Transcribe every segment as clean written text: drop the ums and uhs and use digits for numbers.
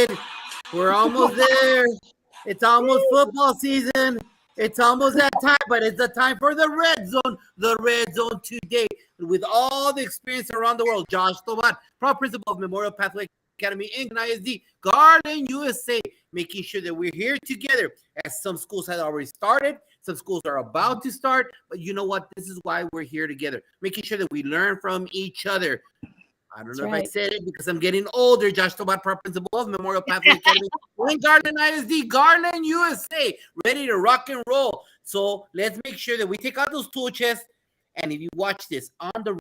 it. We're almost there. It's almost football season. It's almost that time, but it's the time for the red zone. The red zone today, with all the experience around the world. Josh Tobat, proud principal of Memorial Pathway Academy Inc. and ISD, Garden, USA, making sure that we're here together. As some schools have already started, some schools are about to start, but you know what? This is why we're here together, making sure that we learn from each other. I don't know if I said it because I'm getting older. Josh Tobat, principal of Memorial Pathway Academy, Garland ISD, Garland, USA, ready to rock and roll. So let's make sure that we take out those tool chests. And if you watch this on the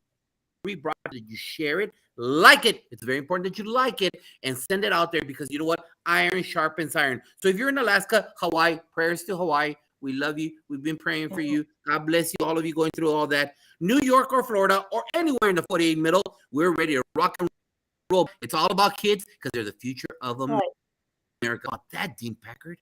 rebroadcast, that you share it, like it. It's very important that you like it and send it out there because you know what? Iron sharpens iron. So if you're in Alaska, Hawaii, prayers to Hawaii. We love you. We've been praying for you. God bless you, all of you going through all that. New York or Florida or anywhere in the 48 middle, we're ready to rock and roll. It's all about kids because they're the future of America. About that, Dean Packard.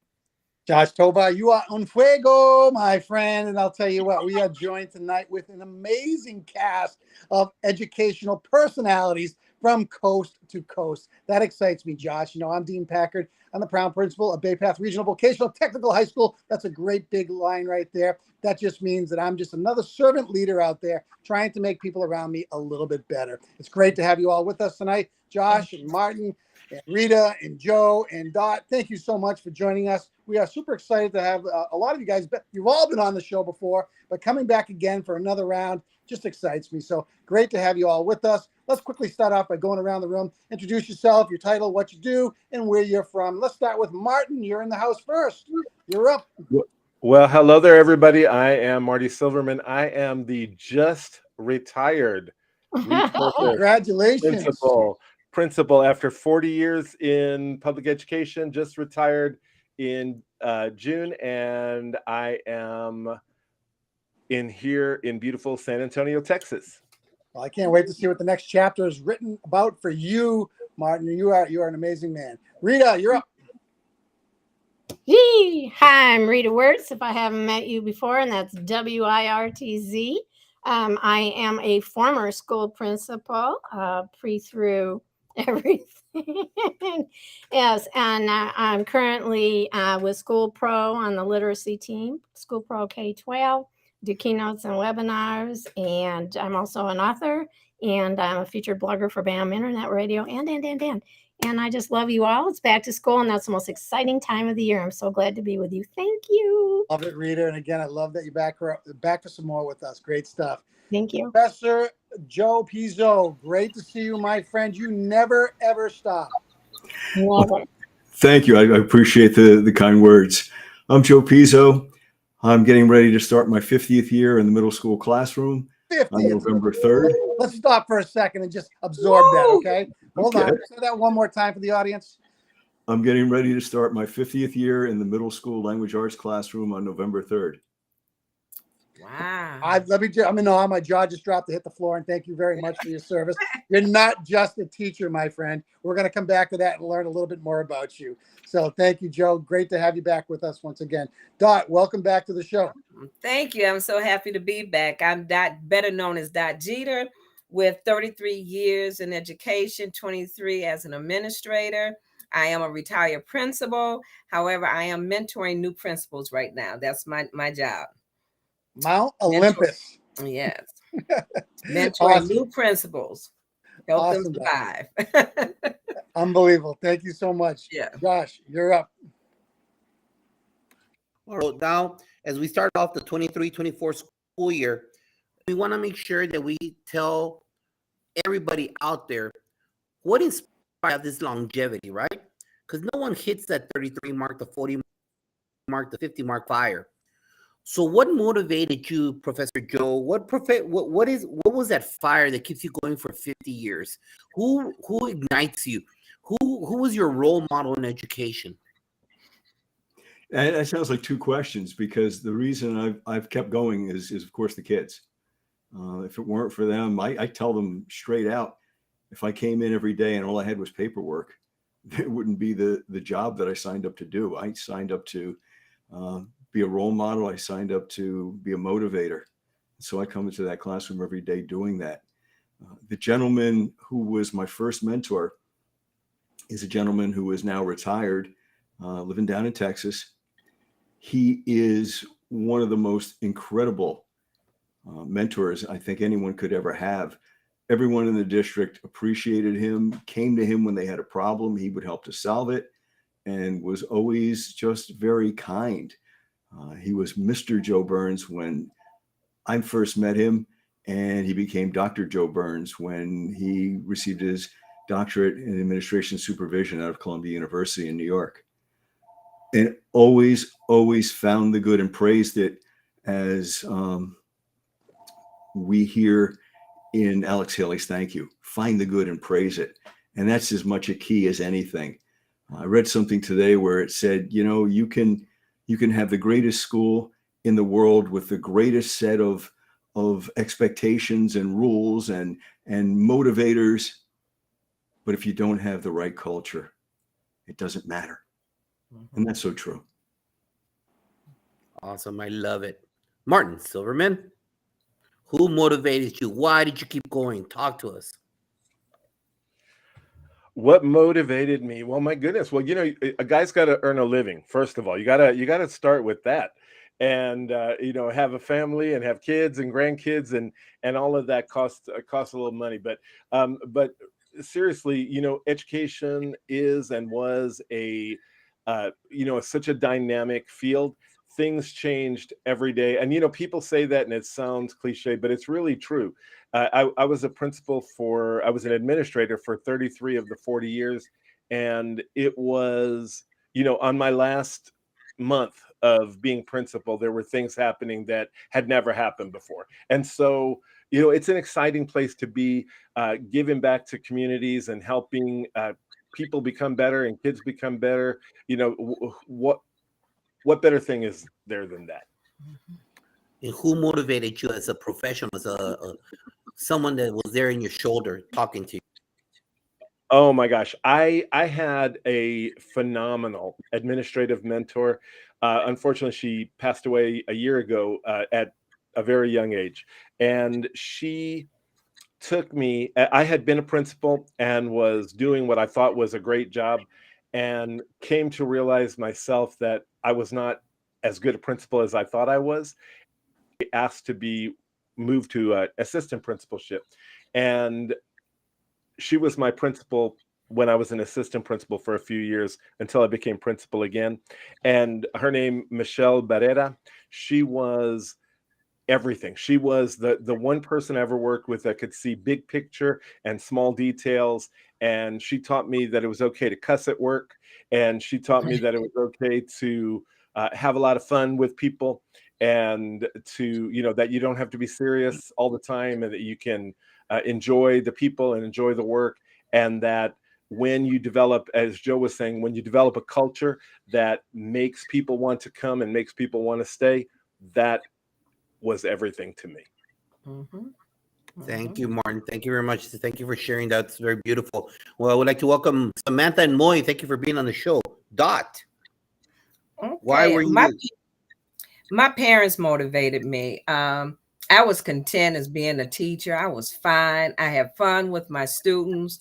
Josh Toba, you are un fuego, my friend. And I'll tell you what, we are joined tonight with an amazing cast of educational personalities from coast to coast. That excites me, Josh. You know, I'm Dean Packard. I'm the proud principal of Bay Path Regional Vocational Technical High School. That's a great big line right there. That just means that I'm just another servant leader out there trying to make people around me a little bit better. It's great to have you all with us tonight, Josh and Martin and Rita and Joe and Dot. Thank you so much for joining us. We are super excited to have a lot of you guys. You've all been on the show before, but coming back again for another round just excites me. So great to have you all with us. Let's quickly start off by going around the room. Introduce yourself, your title, what you do, and where you're from. Let's start with Martin. You're in the house first. You're up. Well, hello there, everybody. I am Marty Silverman. I am the just retired congratulations principal after 40 years in public education, just retired in June, and I am here in beautiful San Antonio, Texas. Well, I can't wait to see what the next chapter is written about for you, Martin. You are an amazing man. Rita, you're up. Hi, I'm Rita Wirtz, if I haven't met you before, and that's WIRTZ. I am a former school principal, pre through everything. Yes, and I'm currently with School Pro on the literacy team, School Pro K-12, do keynotes and webinars, and I'm also an author, and I'm a featured blogger for BAM Internet Radio, and I just love you all. It's back to school, and that's the most exciting time of the year. I'm so glad to be with you. Thank you. Love it, Rita. And again, I love that you're back for some more with us. Great stuff. Thank you. Professor Joe Pizzo, great to see you, my friend. You never, ever stop. Well, thank you. I appreciate the kind words. I'm Joe Pizzo. I'm getting ready to start my 50th year in the middle school classroom on November 3rd. Let's stop for a second and just absorb that, okay? Hold on. Say that one more time for the audience. I'm getting ready to start my 50th year in the middle school language arts classroom on November 3rd. Wow. My jaw just dropped to hit the floor, and thank you very much for your service. You're not just a teacher, my friend. We're going to come back to that and learn a little bit more about you. So thank you, Joe. Great to have you back with us once again. Dot, welcome back to the show. Thank you. I'm so happy to be back. I'm Dot, better known as Dot Jeter, with 33 years in education, 23 as an administrator. I am a retired principal. However, I am mentoring new principals right now. That's my job. Mount Olympus. Yes. Mentoring new principals. Help them survive. Unbelievable. Thank you so much. Yeah. Josh, you're up. All right, now, as we start off the 23-24 school year, we want to make sure that we tell everybody out there what inspired this longevity, right? Because no one hits that 33 mark, the 40 mark, the 50 mark fire. So what motivated you, Professor Joe? What was that fire that keeps you going for 50 years? Who ignites you? Who was your role model in education? And that sounds like two questions, because the reason I've kept going is of course the kids. If it weren't for them, I tell them straight out, if I came in every day and all I had was paperwork, it wouldn't be the job that I signed up to do. I signed up to be a role model. I signed up to be a motivator. So I come into that classroom every day doing that. The gentleman who was my first mentor is a gentleman who is now retired, living down in Texas. He is one of the most incredible mentors I think anyone could ever have. Everyone in the district appreciated him, came to him when they had a problem. He would help to solve it, and was always just very kind. He was Mr. Joe Burns when I first met him, and he became Dr. Joe Burns when he received his doctorate in administration supervision out of Columbia University in New York. And always found the good and praised it, as we hear in Alex Haley's Thank You. Find the good and praise it. And that's as much a key as anything. I read something today where it said, you can have the greatest school in the world with the greatest set of expectations and rules and motivators, but if you don't have the right culture, it doesn't matter. And that's so true. Awesome. I love it. Martin Silverman, who motivated you? Why did you keep going? Talk to us. What motivated me? Well, my goodness. Well, a guy's got to earn a living. First of all, you gotta start with that, and have a family and have kids and grandkids, and all of that costs a little money. But seriously, education is and was such a dynamic field. Things changed every day. And, people say that and it sounds cliche, but it's really true. I was I was an administrator for 33 of the 40 years. And it was, on my last month of being principal, there were things happening that had never happened before. And so, it's an exciting place to be, giving back to communities and helping people become better and kids become better. What better thing is there than that? And who motivated you as a professional, as someone that was there in your shoulder talking to you? Oh my gosh. I had a phenomenal administrative mentor. Unfortunately, she passed away a year ago at a very young age. And she took me, I had been a principal and was doing what I thought was a great job, and came to realize myself that I was not as good a principal as I thought I was. Asked to be moved to assistant principalship. And she was my principal when I was an assistant principal for a few years until I became principal again. And her name, Michelle Barrera, she was everything. She was the one person I ever worked with that could see big picture and small details. And she taught me that it was okay to cuss at work. And she taught me that it was okay to have a lot of fun with people, and to, that you don't have to be serious all the time, and that you can enjoy the people and enjoy the work. And that when you develop, as Joe was saying, when you develop a culture that makes people want to come and makes people want to stay, that was everything to me. Thank you, Martin. Thank you very much. Thank you for sharing. That's very beautiful. Well, I would like to welcome Samantha and Moy. Thank you for being on the show. Dot, Okay. why were you? My parents motivated me. I was content as being a teacher. I was fine. I had fun with my students.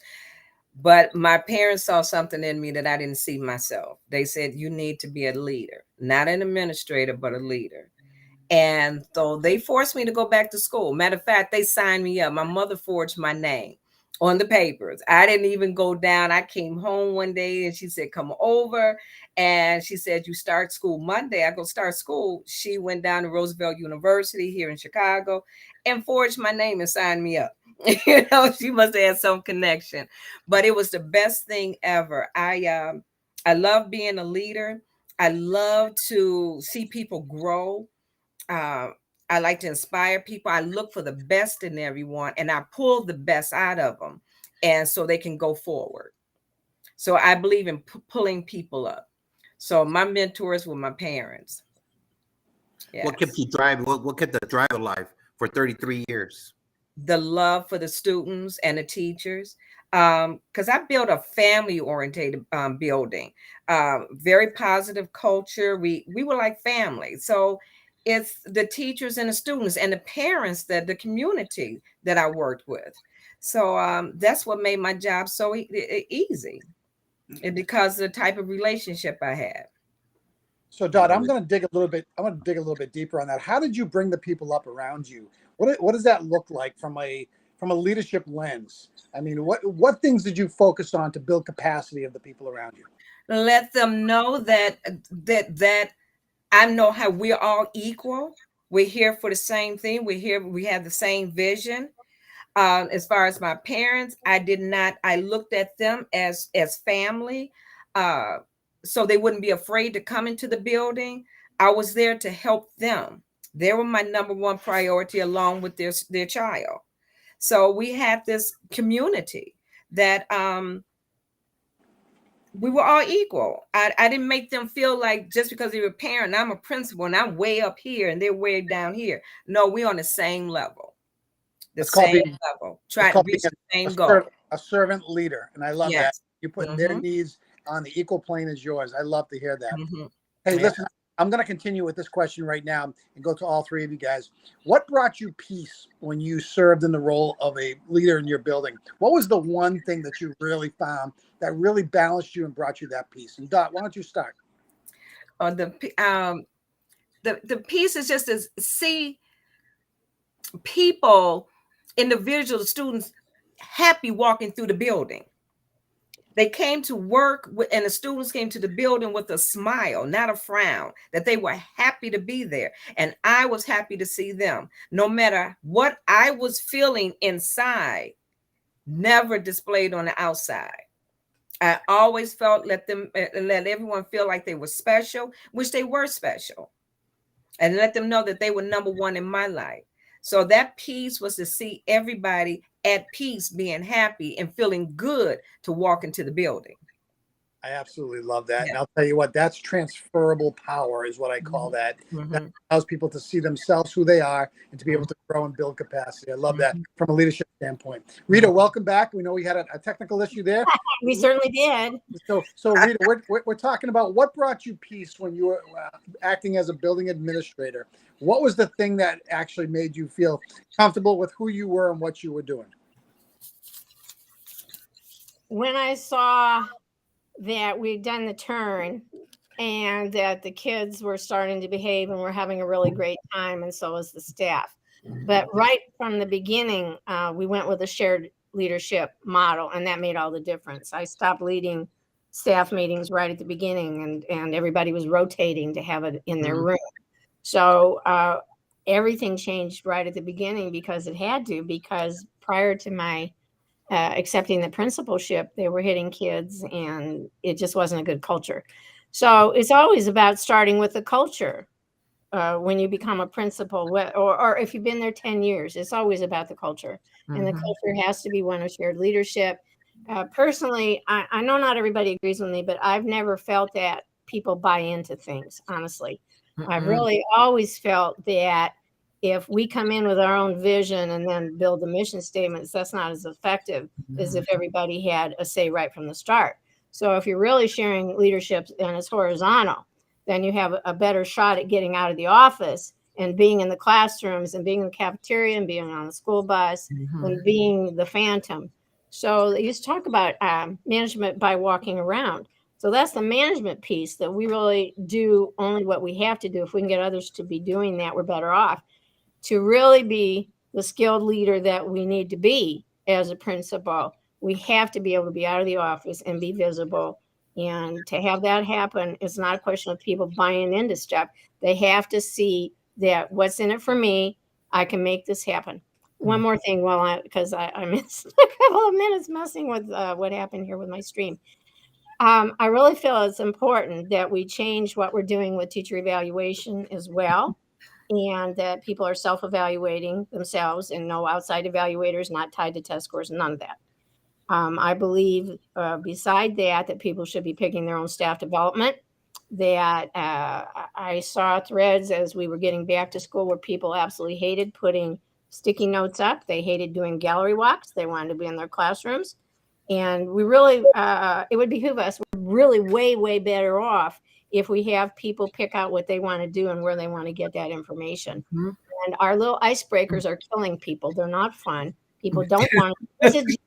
But my parents saw something in me that I didn't see myself. They said, you need to be a leader, not an administrator, but a leader. And so they forced me to go back to school. Matter of fact, they signed me up. My mother forged my name on the papers. I didn't even go down. I came home one day and she said, come over. And she said, you start school Monday. I go start school. She went down to Roosevelt University here in Chicago and forged my name and signed me up. She must have had some connection, but it was the best thing ever. I love being a leader. I love to see people grow. I like to inspire people. I look for the best in everyone, and I pull the best out of them, and so they can go forward. So I believe in pulling people up. So my mentors were my parents. Yes. What kept you driving? What kept the drive alive for 33 years? The love for the students and the teachers. Because I built a family-oriented building, very positive culture. We were like family. So it's the teachers and the students and the parents, that the community that I worked with. So that's what made my job so easy. It's because of the type of relationship I had. So, Dot, I'm going to dig a little bit deeper on that. How did you bring the people up around you? What does that look like from a leadership lens? I mean, what things did you focus on to build capacity of the people around you? Let them know that I know how we're all equal. We're here for the same thing. We're here. We have the same vision. As far as my parents, I looked at them as family. So they wouldn't be afraid to come into the building. I was there to help them. They were my number one priority along with their child. So we had this community that we were all equal. I didn't make them feel like just because they were a parent, I'm a principal and I'm way up here and they're way down here. No, we're on the same level. Trying to reach the same goal. A servant leader. And I love that. You put their needs on the equal plane as yours. I love to hear that. Hey, listen, I'm going to continue with this question right now and go to all three of you guys. What brought you peace when you served in the role of a leader in your building? What was the one thing that you really found that really balanced you and brought you that peace? And Dot, why don't you start? The piece is just to see people, individuals, students happy walking through the building. They came to work and the students came to the building with a smile, not a frown, that they were happy to be there. And I was happy to see them. No matter what I was feeling inside, never displayed on the outside. I always felt let everyone feel like they were special, which they were special, and let them know that they were number one in my life. So that peace was to see everybody at peace, being happy and feeling good to walk into the building. I absolutely love that. Yeah. And I'll tell you what, that's transferable power is what I call that. That allows people to see themselves, who they are, and to be able to grow and build capacity. I love that from a leadership standpoint. Rita, welcome back. We know we had a technical issue there. We certainly did. So Rita, we're talking about what brought you peace when you were acting as a building administrator. What was the thing that actually made you feel comfortable with who you were and what you were doing? When I saw that we'd done the turn and that the kids were starting to behave and we're having a really great time, and so was the staff. But right from the beginning, we went with a shared leadership model, and that made all the difference. I stopped leading staff meetings right at the beginning, and everybody was rotating to have it in their room. So everything changed right at the beginning because it had to, because prior to my accepting the principalship, they were hitting kids and it just wasn't a good culture. So it's always about starting with the culture. When you become a principal, or if you've been there 10 years, it's always about the culture. And the culture has to be one of shared leadership. Personally, I know not everybody agrees with me, but I've never felt that people buy into things, honestly. I've really always felt that if we come in with our own vision and then build the mission statements, that's not as effective as if everybody had a say right from the start. So if you're really sharing leadership and it's horizontal, then you have a better shot at getting out of the office and being in the classrooms and being in the cafeteria and being on the school bus and being the phantom. So they used to talk about management by walking around. So that's the management piece that we really do only what we have to do. If we can get others to be doing that, we're better off. To really be the skilled leader that we need to be as a principal, we have to be able to be out of the office and be visible. And to have that happen, it's not a question of people buying into stuff. They have to see that what's in it for me, I can make this happen. One more thing, because I missed a couple of minutes messing with what happened here with my stream. I really feel it's important that we change what we're doing with teacher evaluation as well, and that people are self-evaluating themselves and no outside evaluators, not tied to test scores, none of that. I believe beside that people should be picking their own staff development, that I saw threads as we were getting back to school where people absolutely hated putting sticky notes up. They hated doing gallery walks. They wanted to be in their classrooms. And we really, it would behoove us, we're really way, way better off if we have people pick out what they want to do and where they want to get that information. And our little icebreakers are killing people. They're not fun. People don't want to.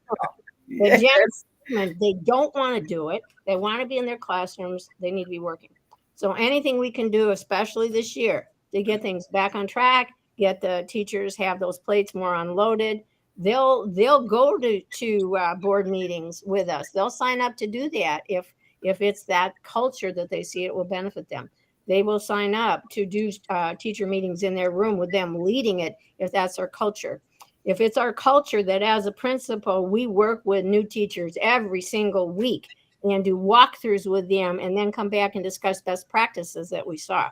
And they don't want to do it. They want to be in their classrooms. They need to be working. So anything we can do, especially this year, to get things back on track, get the teachers have those plates more unloaded. They'll go to board meetings with us. They'll sign up to do that if it's that culture that they see it will benefit them. They will sign up to do teacher meetings in their room with them leading it if that's our culture. If it's our culture that as a principal, we work with new teachers every single week and do walkthroughs with them and then come back and discuss best practices that we saw.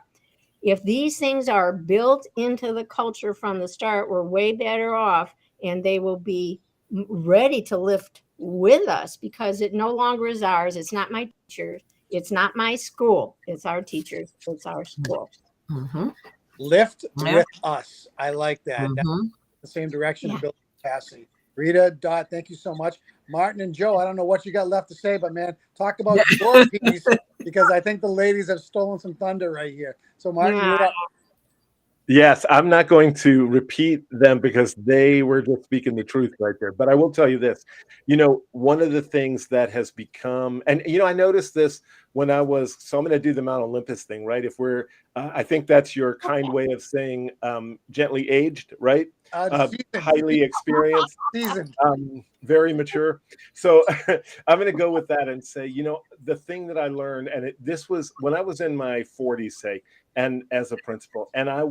If these things are built into the culture from the start, we're way better off, and they will be ready to lift with us because it no longer is ours. It's not my teachers. It's not my school. It's our teachers. It's our school. Mm-hmm. Lift Yeah. with us. I like that. That's Mm-hmm. the same direction Yeah. of building capacity. Rita, Dot, thank you so much. Martin and Joe, I don't know what you got left to say, but man, talk about your piece because I think the ladies have stolen some thunder right here. So Martin, you're up. Yes, I'm not going to repeat them because they were just speaking the truth right there. But I will tell you this, one of the things that has become, and I noticed this when I was, so I'm going to do the Mount Olympus thing, right? If we're, I think that's your kind way of saying gently aged, right? Highly experienced, Seasoned. very mature. So I'm going to go with that and say, the thing that I learned, and this was when I was in my 40s, say, and as a principal, and I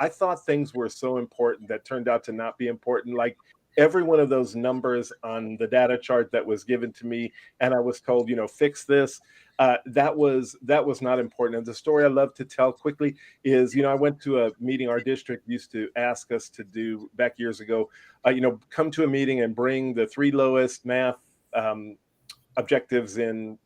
thought things were so important that turned out to not be important. Like every one of those numbers on the data chart that was given to me, and I was told, fix this. That was not important. And the story I love to tell quickly is, I went to a meeting our district used to ask us to do back years ago, come to a meeting and bring the 3 lowest math objectives in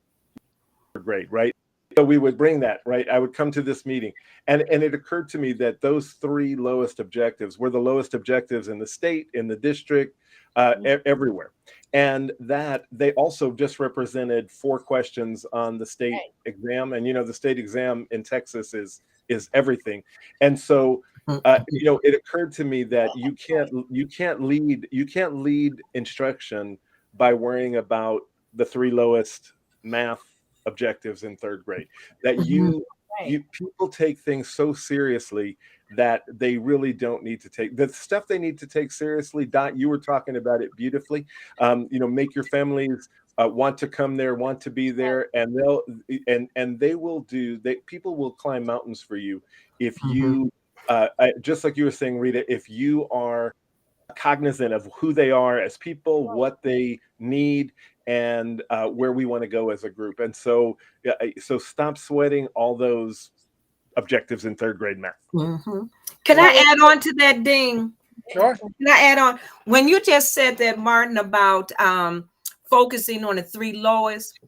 grade, right? So we would bring that, right? I would come to this meeting and it occurred to me that those 3 lowest objectives were the lowest objectives in the state, in the district, everywhere. And that they also just represented 4 questions on the state exam. And, the state exam in Texas is everything. And so, it occurred to me that you can't lead instruction by worrying about the 3 lowest math objectives in 3rd grade. That people take things so seriously that they really don't need to take the stuff they need to take seriously. Dot, you were talking about it beautifully. Make your families want to come there, want to be there, and they will people will climb mountains for you if you just like you were saying, Rita, if you are cognizant of who they are as people, what they need, and where we want to go as a group. And so stop sweating all those objectives in 3rd grade math. Mm-hmm. Can I add on to that, Dean? Sure. Can I add on? When you just said that, Martin, about focusing on the 3 lowest,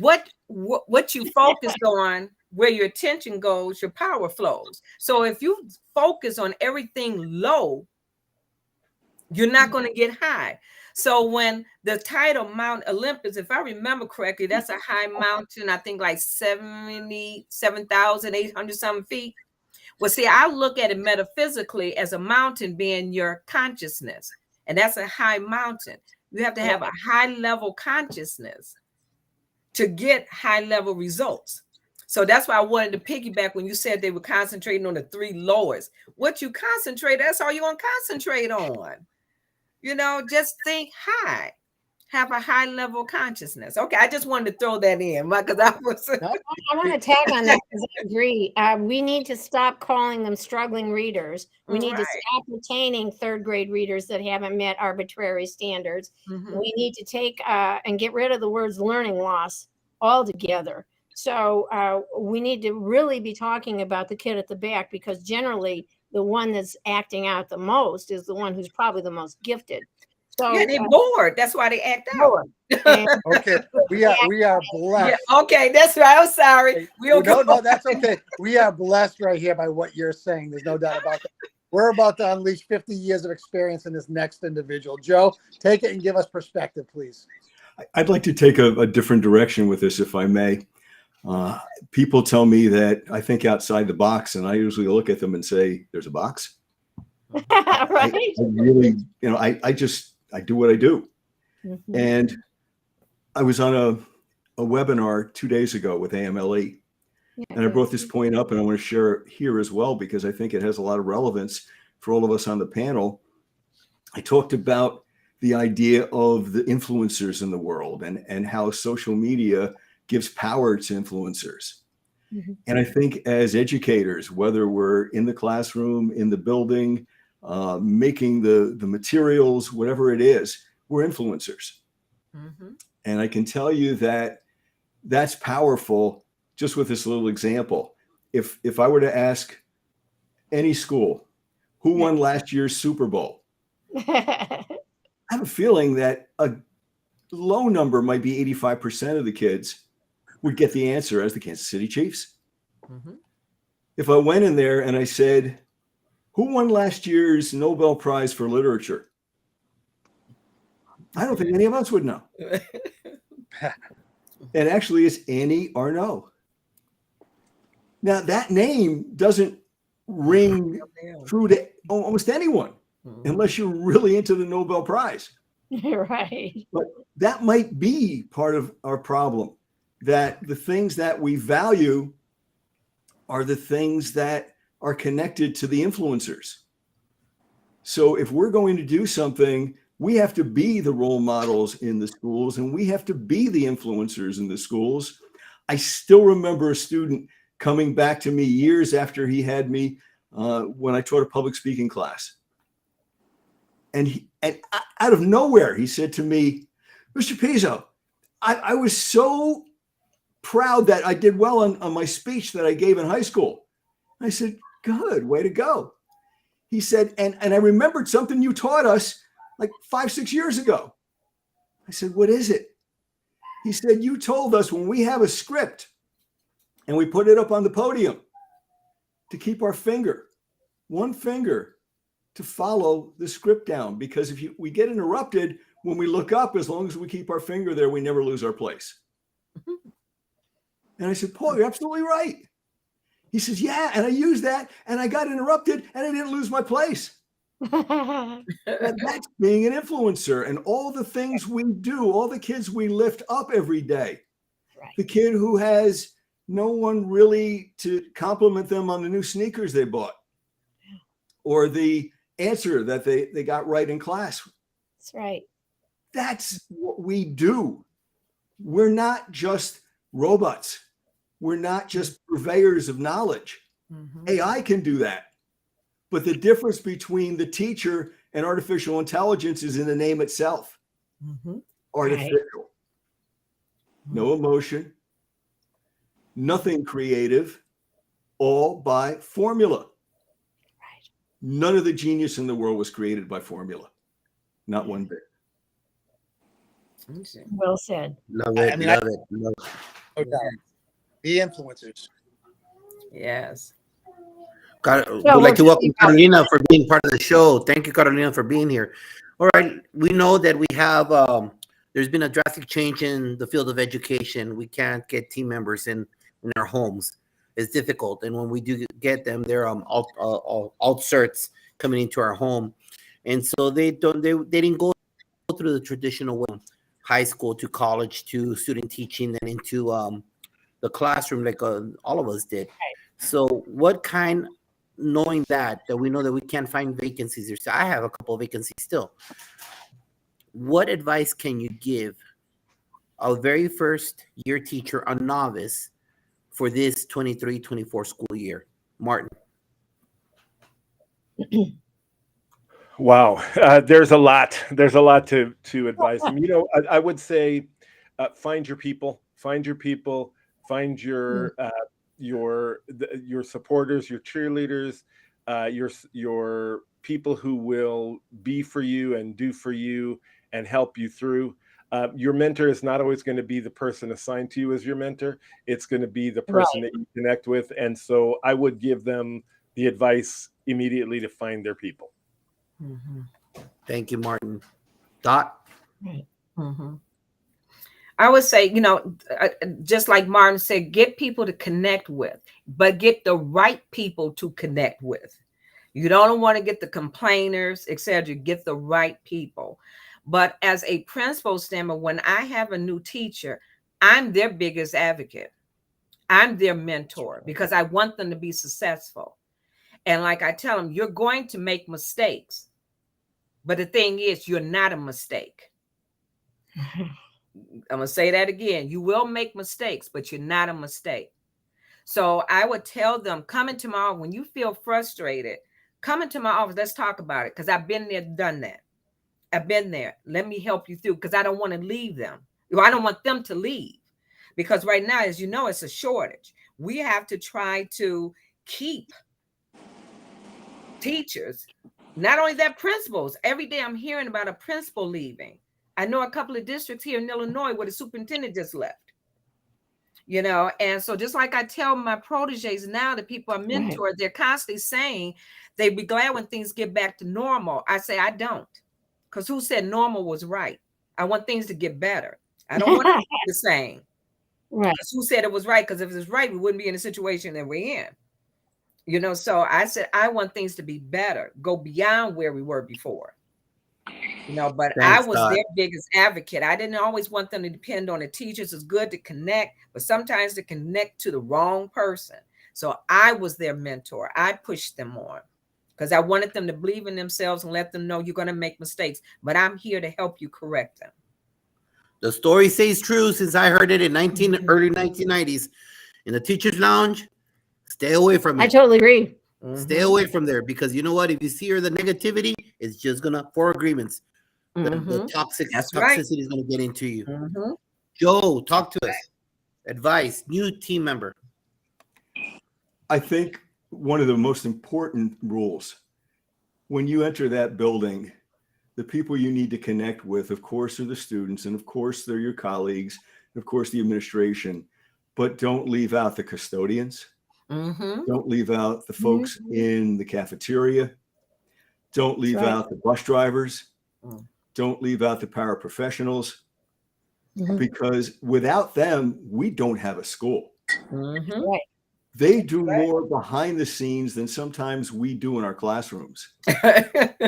what you focus on, where your attention goes, your power flows. So if you focus on everything low, you're not going to get high. So when the title Mount Olympus, if I remember correctly, that's a high mountain, I think like 77,800 something feet. Well, see, I look at it metaphysically as a mountain being your consciousness, and that's a high mountain. You have to have a high level consciousness to get high level results. So that's why I wanted to piggyback when you said they were concentrating on the 3 lowest. What you concentrate, that's all you're going to concentrate on. Just think high, have a high level consciousness. Okay, I just wanted to throw that in because I want to tag on that because I agree. We need to stop calling them struggling readers. We need to stop retaining 3rd grade readers that haven't met arbitrary standards. Mm-hmm. We need to take and get rid of the words learning loss altogether. So we need to really be talking about the kid at the back because generally the one that's acting out the most is the one who's probably the most gifted. So they're bored. That's why they act out. Okay, we are blessed. Yeah, okay, that's right. I'm sorry. No, that's okay. We are blessed right here by what you're saying. There's no doubt about that. We're about to unleash 50 years of experience in this next individual. Joe, take it and give us perspective, please. I'd like to take a different direction with this, if I may. People tell me that I think outside the box, and I usually look at them and say, "There's a box." Right. I really, I do what I do, Mm-hmm. and I was on a webinar 2 days ago with AMLE, and I brought this point up, and I want to share it here as well because I think it has a lot of relevance for all of us on the panel. I talked about the idea of the influencers in the world and how social media gives power to influencers. Mhm. And I think as educators, whether we're in the classroom, in the building, making the materials, whatever it is, we're influencers. Mhm. And I can tell you that that's powerful just with this little example. If I were to ask any school, who won last year's Super Bowl? I have a feeling that a low number, might be 85% of the kids, would get the answer as the Kansas City Chiefs. Mhm. If I went in there and I said, who won last year's Nobel Prize for Literature? I don't think any of us would know. And actually, it's Annie Arnaud. Now, that name doesn't ring true to almost anyone unless you're really into the Nobel Prize. Right. But that might be part of our problem, that the things that we value are the things that are connected to the influencers. So if we're going to do something, we have to be the role models in the schools, and we have to be the influencers in the schools. I still remember a student coming back to me years after he had me when I taught a public speaking class. And out of nowhere, he said to me, Mr. Pizzo, I was so proud that I did well on my speech that I gave in high school. I said, good, way to go. He said, and I remembered something you taught us like 5-6 years ago. I said, what is it? He said, you told us when we have a script and we put it up on the podium to keep our finger, one finger, to follow the script down, because if we get interrupted when we look up, as long as we keep our finger there, we never lose our place. And I said, Paul, you're absolutely right. He says, yeah, and I used that and I got interrupted and I didn't lose my place. And that's being an influencer, and all the things we do, all the kids we lift up every day. Right. The kid who has no one really to compliment them on the new sneakers they bought, or the answer that they got right in class. That's right. That's what we do. We're not just robots. We're not just purveyors of knowledge. Mhm. AI can do that. But the difference between the teacher and artificial intelligence is in the name itself. Mhm. Artificial. No emotion. Nothing creative. All by formula. Right. None of the genius in the world was created by formula. Not one bit. Okay. Well said. Love it. I mean, love it. Love it. No doubt. The influencers. Yes. We'd like to welcome Carolina for being part of the show. Thank you, Carolina, for being here. All right. We know that we have, there's been a drastic change in the field of education. We can't get team members in our homes. It's difficult. And when we do get them, they're alt certs coming into our home. And so they didn't go through the traditional way, high school to college to student teaching, then into the classroom like all of us did. So what kind, knowing that we know that we can't find vacancies here. So I have a couple of vacancies still. What advice can you give a very first year teacher, a novice, for this 23-24 school year? Martin. Wow, there's a lot to advise them. I would say find your people, find your your supporters, your cheerleaders, your people who will be for you and do for you and help you through. Your mentor is not always going to be the person assigned to you as your mentor. It's going to be the person that you connect with. And so I would give them the advice immediately to find their people. Mm-hmm. Thank you, Martin. Dot? Mm-hmm. I would say, just like Martin said, get people to connect with, but get the right people to connect with. You don't want to get the complainers, etc. Get the right people. But as a principal standpoint, when I have a new teacher, I'm their biggest advocate. I'm their mentor because I want them to be successful. And like I tell them, you're going to make mistakes. But the thing is, you're not a mistake. I'm going to say that again. You will make mistakes, but you're not a mistake. So I would tell them, come into my office when you feel frustrated. Come into my office. Let's talk about it because I've been there, done that. I've been there. Let me help you through because I don't want to leave them. I don't want them to leave because right now, as you know, it's a shortage. We have to try to keep teachers. Not only that, principals. Every day I'm hearing about a principal leaving. I know a couple of districts here in Illinois where the superintendent just left. You know, and so just like I tell my proteges now, the people I mentor, they're constantly saying they'd be glad when things get back to normal. I say, I don't. Because who said normal was right? I want things to get better. I don't want it to be the same. Right. Who said it was right? Because if it was right, we wouldn't be in the situation that we're in. You know, so I said, I want things to be better, go beyond where we were before. You know, but Thanks, I was Dot. their biggest advocate. I didn't always want them to depend on the teachers. It's good to connect, but sometimes to connect to the wrong person. So I was their mentor. I pushed them on because I wanted them to believe in themselves and let them know you're going to make mistakes, but I'm here to help you correct them. The story stays true since I heard it in early 1990s in the teacher's lounge. Stay away from it. I totally agree. Stay away from there because you know what? If you see her the negativity, it's just gonna for agreements. The toxicity is gonna get into you. Joe, talk to us. Advice, new team member. I think one of the most important rules when you enter that building, the people you need to connect with, of course, are the students, and of course, they're your colleagues, and of course, the administration, but don't leave out the custodians. Don't leave out the folks in the cafeteria. Don't leave out the bus drivers. Don't leave out the paraprofessionals because without them, we don't have a school. Right. They do more behind the scenes than sometimes we do in our classrooms. That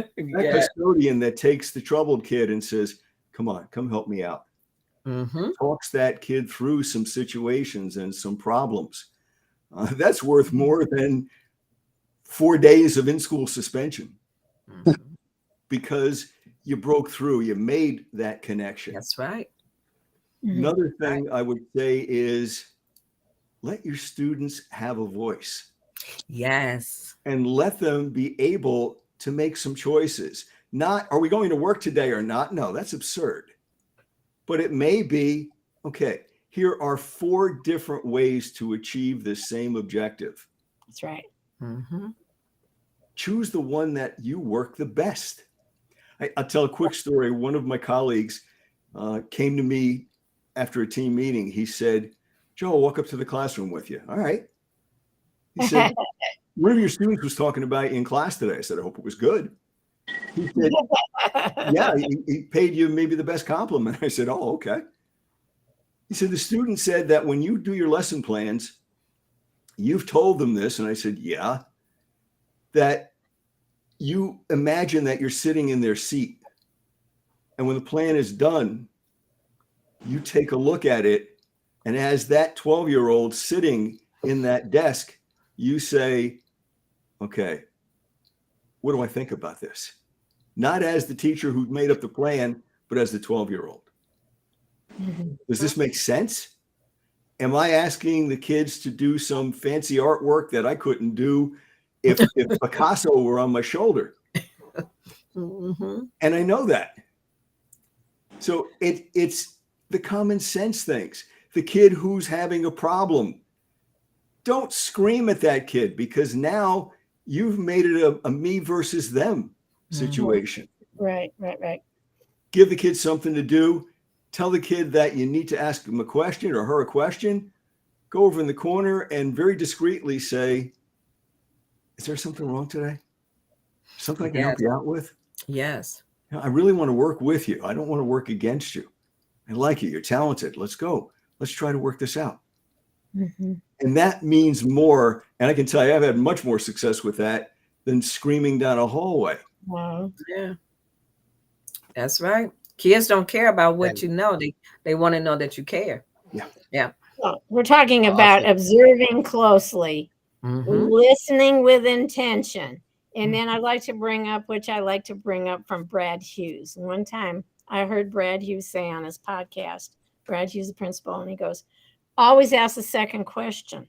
custodian that takes the troubled kid and says, come on, come help me out. Talks that kid through some situations and some problems. That's worth more than 4 days of in-school suspension because you broke through, you made that connection. That's right. Another thing I would say is let your students have a voice. Yes. And let them be able to make some choices. Not, are we going to work today or not? No, that's absurd. But it may be, okay, here are 4 different ways to achieve the same objective. That's right. Choose the one that you work the best. I'll tell a quick story. One of my colleagues came to me after a team meeting. He said, Joe, I'll walk up to the classroom with you. All right. He said, one of your students was talking about you in class today. I said, I hope it was good. He said, yeah, he paid you maybe the best compliment. I said, oh, okay. He said, the student said that when you do your lesson plans, you've told them this. And I said, yeah, that you imagine that you're sitting in their seat. And when the plan is done, you take a look at it. And as that 12-year-old sitting in that desk, you say, okay, what do I think about this? Not as the teacher who made up the plan, but as the 12-year-old. Does this make sense? Am I asking the kids to do some fancy artwork that I couldn't do if Picasso were on my shoulder? And I know that. So it's the common sense things. The kid who's having a problem, don't scream at that kid because now you've made it a me versus them situation. Right. Give the kid something to do. Tell the kid that you need to ask him a question or her a question. Go over in the corner and very discreetly say, is there something wrong today? Something I can help you out with? Yes. I really want to work with you. I don't want to work against you. I like you. You're talented. Let's go. Let's try to work this out. And that means more. And I can tell you, I've had much more success with that than screaming down a hallway. Wow. Yeah. That's right. Kids don't care about what you know. They want to know that you care. Well, we're talking about observing closely, Mhm. listening with intention. And then I'd like to bring up, which I like to bring up from Brad Hughes. One time I heard Brad Hughes say on his podcast, Brad Hughes, the principal, and he goes, always ask the second question.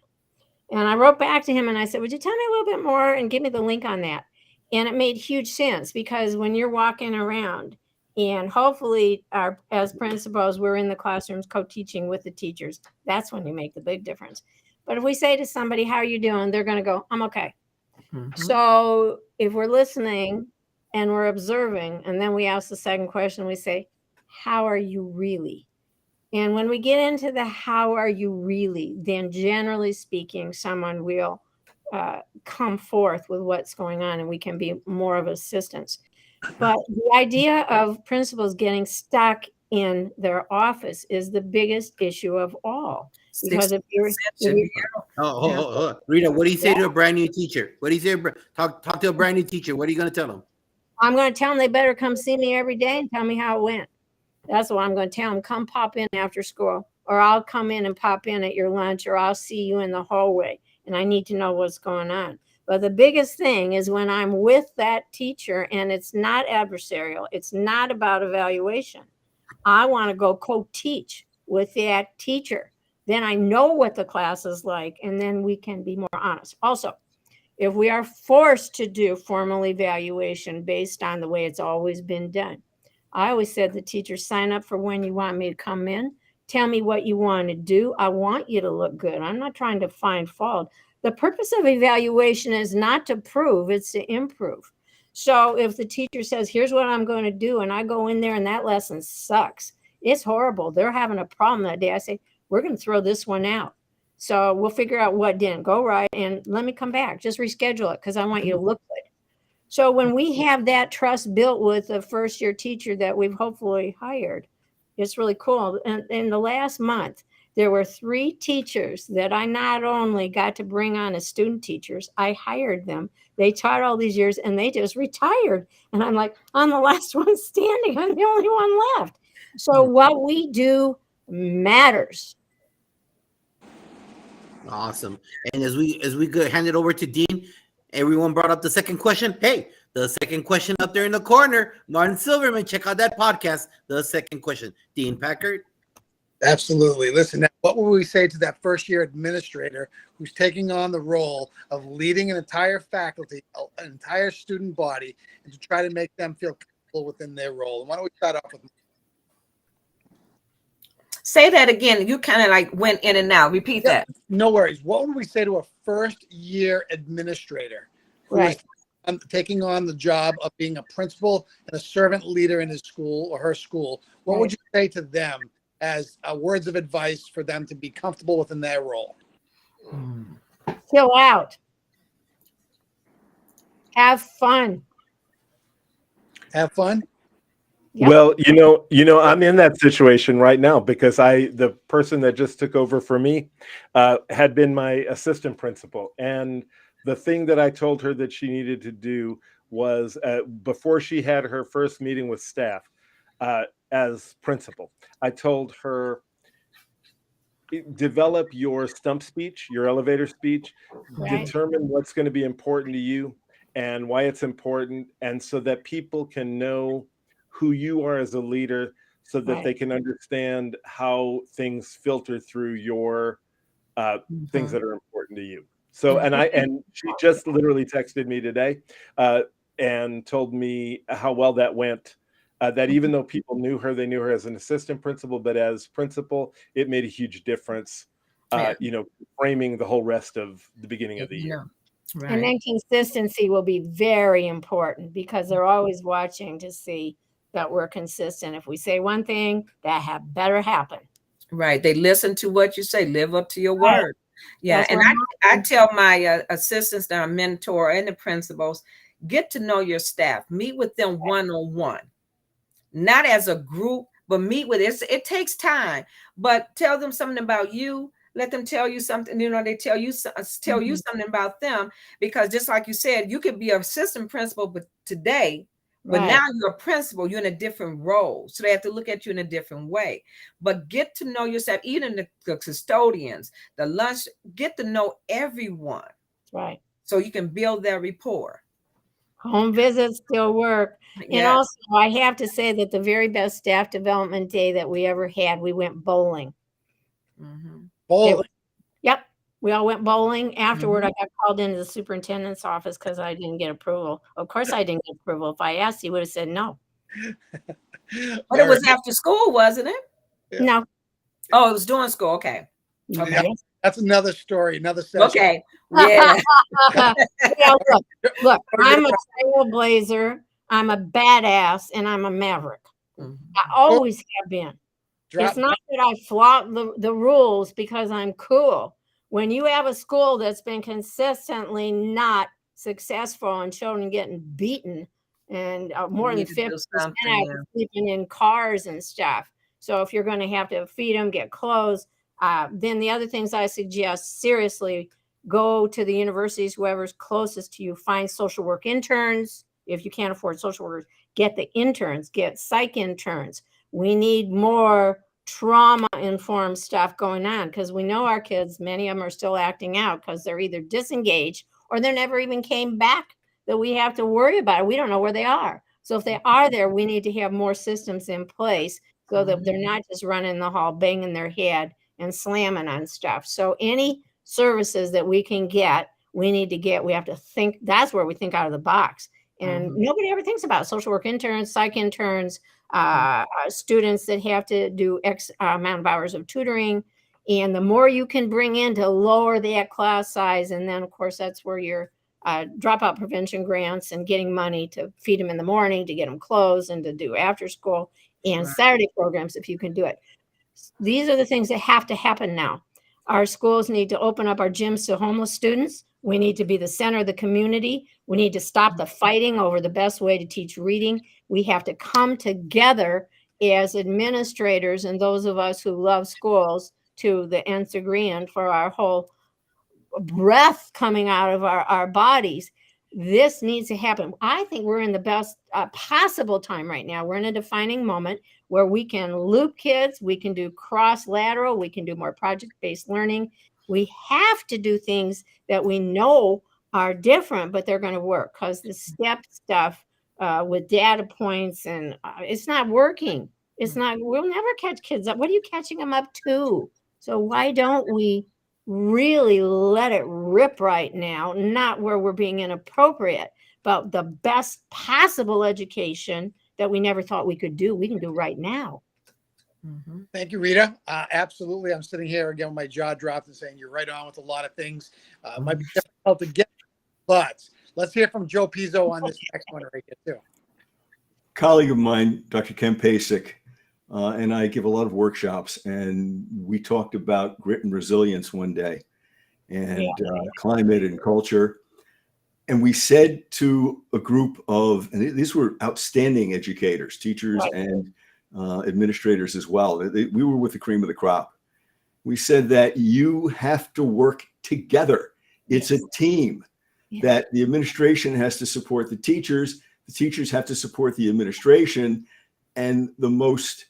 And I wrote back to him and I said, would you tell me a little bit more and give me the link on that? And it made huge sense because when you're walking around, and hopefully as principals, we're in the classrooms co-teaching with the teachers, that's when you make the big difference. But if we say to somebody, how are you doing? They're going to go, I'm okay. Mhm. So if we're listening and we're observing, and then we ask the second question, we say, how are you really? And when we get into the how are you really, then generally speaking, someone will come forth with what's going on and we can be more of assistance. But the idea of principals getting stuck in their office is the biggest issue of all. Because if you're, should be Oh, Rita, what do you say to a brand new teacher? What do you say? Talk to a brand new teacher. What are you going to tell them? I'm going to tell them they better come see me every day and tell me how it went. That's what I'm going to tell them. Come pop in after school, or I'll come in and pop in at your lunch, or I'll see you in the hallway, and I need to know what's going on. But the biggest thing is when I'm with that teacher and it's not adversarial, it's not about evaluation. I want to go co-teach with that teacher. Then I know what the class is like, and then we can be more honest. Also, if we are forced to do formal evaluation based on the way it's always been done, I always said the teachers, sign up for when you want me to come in. Tell me what you want to do. I want you to look good. I'm not trying to find fault. The purpose of evaluation is not to prove, it's to improve. So if the teacher says, here's what I'm going to do, and I go in there and that lesson sucks, it's horrible. They're having a problem that day. I say, we're going to throw this one out. So we'll figure out what didn't go right and let me come back. Just reschedule it because I want you to look good. So when we have that trust built with a first year teacher that we've hopefully hired, it's really cool. And in the last month, there were 3 teachers that I not only got to bring on as student teachers, I hired them. They taught all these years and they just retired. And I'm like, I'm the last one standing. I'm the only one left. So what we do matters. Awesome. And as we go hand it over to Dean, everyone brought up the second question. Hey, the second question up there in the corner, Martin Silverman, check out that podcast. The second question, Dean Packard. Absolutely. Listen, now, what would we say to that first year administrator who's taking on the role of leading an entire faculty, an entire student body, and to try to make them feel comfortable within their role? And why don't we start off with Say that again. You kind of like went in and out. Repeat that. No worries. What would we say to a first year administrator who is taking on the job of being a principal and a servant leader in his school or her school? What would you say to them as words of advice for them to be comfortable within their role? Chill out. Have fun. Have fun. Yep. Well, I'm in that situation right now because the person that just took over for me had been my assistant principal. And the thing that I told her that she needed to do was before she had her first meeting with staff as principal, I told her, develop your stump speech, your elevator speech, determine what's going to be important to you and why it's important. And so that people can know who you are as a leader so that they can understand how things filter through your things that are important to you. So, and she just literally texted me today and told me how well that went. That even though people knew her, they knew her as an assistant principal, but as principal, it made a huge difference, framing the whole rest of the beginning of the year. Right. And then consistency will be very important because they're always watching to see that we're consistent. If we say one thing, that better happen. Right. They listen to what you say, live up to your word. Yeah. That's and I tell my assistants that I mentor and the principals, get to know your staff, meet with them one-on-one, not as a group, but meet with it. It takes time, but tell them something about you. Let them tell you something, they tell you something about them, because just like you said, you could be an assistant principal, but today, But Right. now you're a principal, you're in a different role. So they have to look at you in a different way. But get to know yourself, even the custodians, the lunch, get to know everyone Right. so you can build that rapport. Home visits still work. And Yeah. also, I have to say that the very best staff development day that we ever had, we went bowling. Mhm. Bowling. Yep. We all went bowling. Afterward, Mhm. I got called into the superintendent's office because I didn't get approval. Of course, I didn't get approval. If I asked, he would have said no. But it was after school, wasn't it? Yeah. No. Oh, it was during school. Okay. Okay. Yeah. That's another story, another session. Okay. Yeah. Yeah, look, I'm a trailblazer, I'm a badass, and I'm a maverick. Mhm. I always have been. Drop- It's not that I flout the rules because I'm cool. When you have a school that's been consistently not successful and children getting beaten, and more You than need to do 50% something, are sleeping in cars and stuff. So if you're going to have to feed them, get clothes, then the other things I suggest, seriously, go to the universities, whoever's closest to you, find social work interns. If you can't afford social workers, get the interns, get psych interns. We need more trauma-informed stuff going on because we know our kids, many of them are still acting out because they're either disengaged or they never even came back that we have to worry about it. We don't know where they are. So if they are there, we need to have more systems in place so that they're not just running the hall, banging their head and slamming on stuff. So any services that we can get, we need to get. We have to think. That's where we think out of the box. And nobody ever thinks about social work interns, psych interns, students that have to do X amount of hours of tutoring. And the more you can bring in to lower that class size, and then of course that's where your dropout prevention grants and getting money to feed them in the morning, to get them clothes, and to do after school and Saturday programs if you can do it. These are the things that have to happen now. Our schools need to open up our gyms to homeless students. We need to be the center of the community. We need to stop the fighting over the best way to teach reading. We have to come together as administrators and those of us who love schools to the nth degree and for our whole breath coming out of our bodies. This needs to happen. I think we're in the best possible time right now. We're in a defining moment where we can loop kids, we can do cross-lateral, we can do more project-based learning. We have to do things that we know are different, but they're going to work because the step stuff with data points and it's not working. It's not, we'll never catch kids up. What are you catching them up to? So why don't we really let it rip right now, not where we're being inappropriate, but the best possible education that we never thought we could do, we can do right now. Thank you, Rita. Absolutely. I'm sitting here again with my jaw dropped and saying you're right on with a lot of things. Might be difficult to get, but let's hear from Joe Pizzo on this next one right here too. Colleague of mine, Dr. Ken Pasek, and I give a lot of workshops, and we talked about grit and resilience one day and climate and culture. And we said to a group of, and these were outstanding educators, teachers and administrators as well. We were with the cream of the crop. We said that you have to work together. It's a team, that the administration has to support the teachers have to support the administration. And the most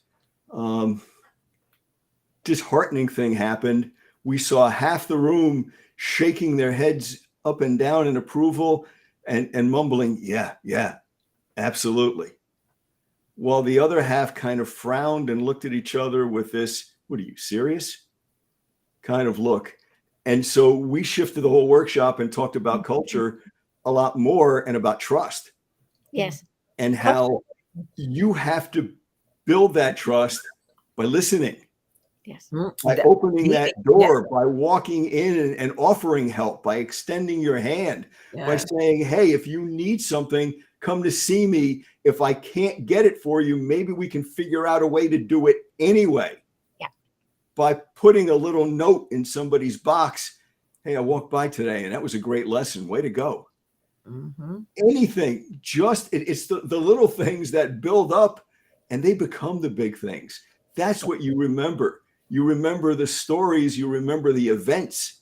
disheartening thing happened. We saw half the room shaking their heads up and down in approval and mumbling, yeah, absolutely. While the other half kind of frowned and looked at each other with this, what are you, serious? Kind of look. And so we shifted the whole workshop and talked about culture a lot more and about trust. Yes. And how you have to build that trust by listening. Yes. By opening that door, by walking in and offering help, by extending your hand, by saying, hey, if you need something, come to see me. If I can't get it for you, maybe we can figure out a way to do it anyway. Yeah. By putting a little note in somebody's box. Hey, I walked by today and that was a great lesson. Way to go. Anything, just it's the little things that build up and they become the big things. That's what you remember. You remember the stories, you remember the events.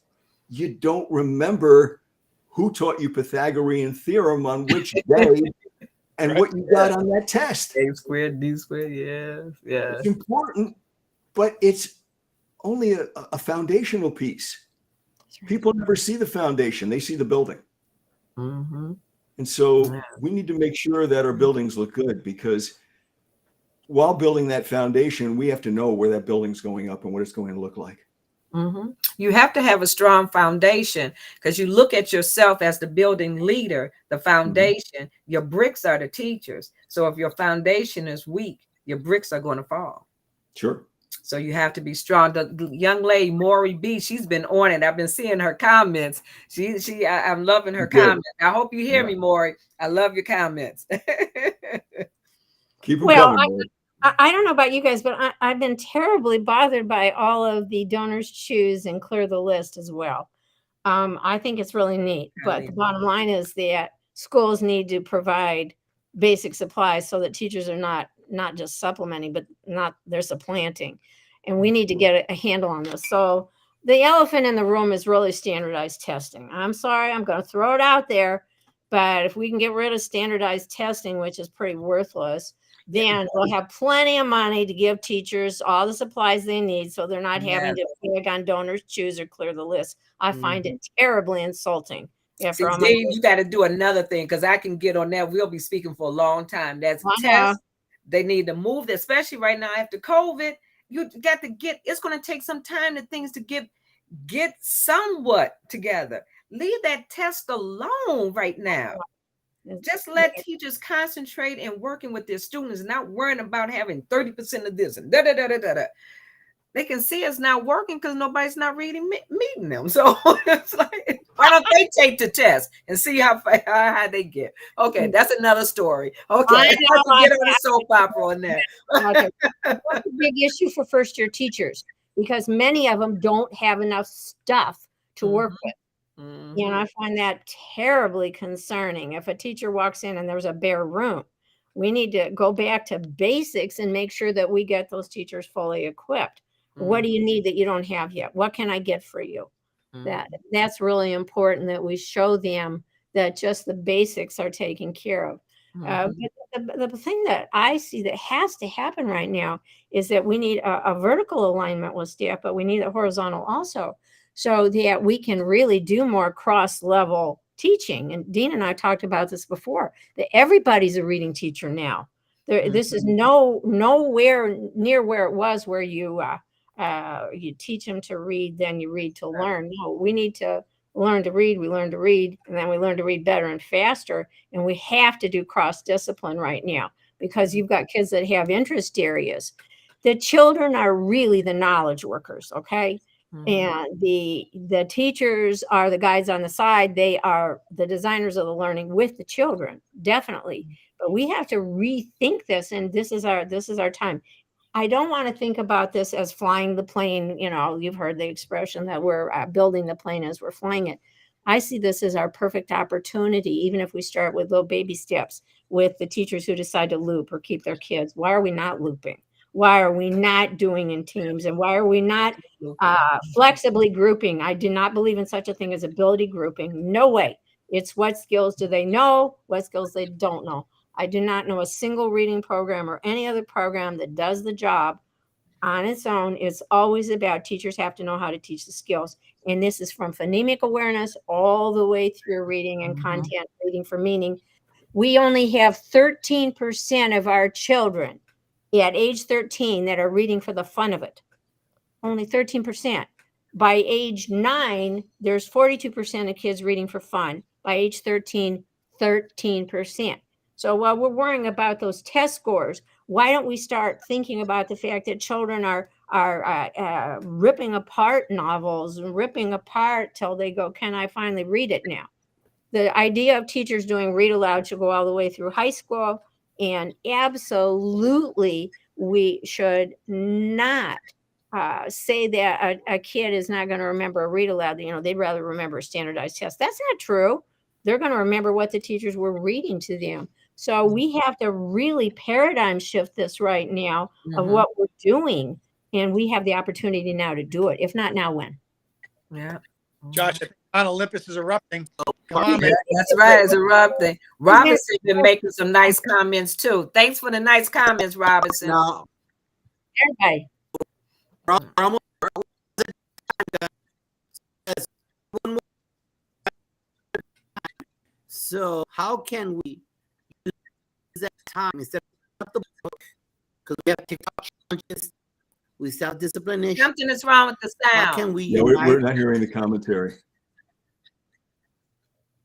You don't remember who taught you Pythagorean theorem on which day and Right. what you got on that test. A squared, B squared, yeah. It's important, but it's only a foundational piece. People never see the foundation, they see the building. Mm-hmm. And so Yeah. we need to make sure that our buildings look good, because while building that foundation, we have to know where that building's going up and what it's going to look like. Mm-hmm. You have to have a strong foundation, because you look at yourself as the building leader, the foundation. Your bricks are the teachers. So if your foundation is weak, your bricks are going to fall. Sure. So you have to be strong. The young lady, Maury B, she's been on it. I've been seeing her comments. I'm loving her Good. comments. I hope you hear Yeah. me, Maury. I love your comments. Keep them Well, coming. Maury. I don't know about you guys, but I've been terribly bothered by all of the donors choose and clear the list as well. I think it's really neat, but the bottom line is that schools need to provide basic supplies so that teachers are not just supplementing, but they're supplanting. And we need to get a handle on this. So the elephant in the room is really standardized testing. I'm sorry, I'm going to throw it out there, but if we can get rid of standardized testing, which is pretty worthless, then we'll have plenty of money to give teachers all the supplies they need, so they're not having to pick on donors choose or clear the list. I find it terribly insulting. See, Dave, you got to do another thing, because I can get on that. We'll be speaking for a long time. That's tests. They need to move, especially right now after COVID. You got to it's going to take some time to things to get somewhat together. Leave that test alone right now. Just let teachers concentrate and working with their students, not worrying about having 30% of this and da-da-da-da-da-da. They can see it's not working because nobody's not reading meeting them. So it's like, why don't they take the test and see how they get? Okay, that's another story. Okay, I can get on a soap opera on that. Okay. That's a big issue for first-year teachers, because many of them don't have enough stuff to work with. Mm-hmm. And I find that terribly concerning. If a teacher walks in and there's a bare room, we need to go back to basics and make sure that we get those teachers fully equipped. What do you need that you don't have yet? What can I get for you? That's really important, that we show them that just the basics are taken care of. But the thing that I see that has to happen right now is that we need a vertical alignment with staff, but we need a horizontal also, so that we can really do more cross-level teaching. And Dean and I talked about this before, that everybody's a reading teacher now. This is nowhere near where it was, where you teach them to read, then you read to learn. No, we need to learn to read. We learn to read, and then we learn to read better and faster. And we have to do cross-discipline right now, because you've got kids that have interest areas. The children are really the knowledge workers, okay? And the teachers are the guides on the side. They are the designers of the learning with the children, definitely. But we have to rethink this, and this is our time. I don't want to think about this as flying the plane. You know, you've heard the expression that we're building the plane as we're flying it. I see this as our perfect opportunity, even if we start with little baby steps with the teachers who decide to loop or keep their kids. Why are we not looping? Why are we not doing in teams? And why are we not flexibly grouping? I do not believe in such a thing as ability grouping. No way. It's what skills do they know, what skills they don't know. I do not know a single reading program or any other program that does the job on its own. It's always about teachers have to know how to teach the skills. And this is from phonemic awareness all the way through reading and content, reading for meaning. We only have 13% of our children at age 13 that are reading for the fun of it. Only 13%. By age 9, there's 42% of kids reading for fun. By age 13, 13%. So while we're worrying about those test scores, why don't we start thinking about the fact that children are ripping apart novels and ripping apart till they go, can I finally read it now? The idea of teachers doing read aloud should go all the way through high school. And absolutely, we should not say that a kid is not going to remember a read aloud. You know, they'd rather remember a standardized test. That's not true. They're going to remember what the teachers were reading to them. So we have to really paradigm shift this right now of what we're doing. And we have the opportunity now to do it. If not now, when? Yeah. Josh, I think Mount Olympus is erupting. Come on, man. That's right. It's erupting. Robinson been making some nice comments too. Thanks for the nice comments, Robinson. Now, Everybody. we're almost one more. So how can we use that time instead of the book? Because we have TikTok challenges, we self-discipline. Something is wrong with the How sound. can we Yeah, we're unite? not hearing the commentary.